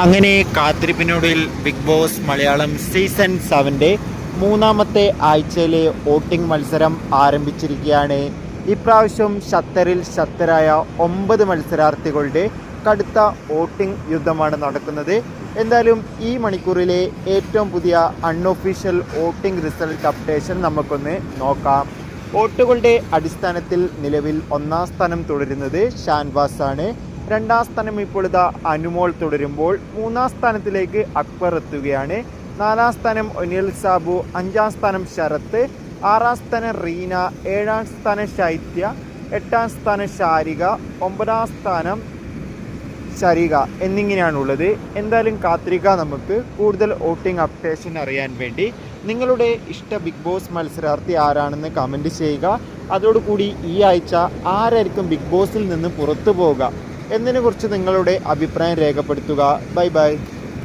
അങ്ങനെ കാത്തിരിപ്പിനൊടുവിൽ big boss Malayalam season 7 മൂന്നാമത്തെ ആഴ്ചയിലെ വോട്ടിംഗ് മത്സരം ആരംഭിച്ചിരിക്കുകയാണ്. ഇപ്രാവശ്യം ശക്തരായ 9 മത്സരാർത്ഥികളുടെ കടുത്ത വോട്ടിംഗ് യുദ്ധമാണ് നടക്കുന്നത്. എന്തായാലും ഈ മണിക്കൂറിലെ ഏറ്റവും പുതിയ അൺഒഫീഷ്യൽ വോട്ടിംഗ് റിസൾട്ട് അപ്ഡേഷൻ നമുക്കൊന്ന് നോക്കാം. വോട്ടുകളുടെ അടിസ്ഥാനത്തിൽ നിലവിൽ 1-ാം സ്ഥാനം തുടരുന്നത് ഷാൻവാസ് ആണ്. 2-ാം സ്ഥാനം ഇപ്പോൾ അനുമോൾ തുടരുമ്പോൾ 3-ാം സ്ഥാനത്തിലേക്ക് അക്ബർ എത്തുകയാണ്. 4-ാം സ്ഥാനം ഒനിൽ സാബു, 5-ാം സ്ഥാനം ശരത്ത്, 6-ാം സ്ഥാനം റീന, 7-ാം സ്ഥാനം ശൈത്യ, 8-ാം സ്ഥാനം ശാരിക, 9-ാം സ്ഥാനം ശരിക എന്നിങ്ങനെയാണുള്ളത്. എന്തായാലും കാത്തിരിക്കുക. നമുക്ക് കൂടുതൽ വോട്ടിംഗ് അപ്ഡേഷൻ അറിയാൻ വേണ്ടി നിങ്ങളുടെ ഇഷ്ട ബിഗ് ബോസ് മത്സരാർത്ഥി ആരാണെന്ന് കമൻറ്റ് ചെയ്യുക. അതോടുകൂടി ഈ ആഴ്ച ആരായിരിക്കും ബിഗ് ബോസിൽ നിന്ന് പുറത്തു പോവുക എന്നതിനെക്കുറിച്ച് നിങ്ങളുടെ അഭിപ്രായം രേഖപ്പെടുത്തുക. Bye bye.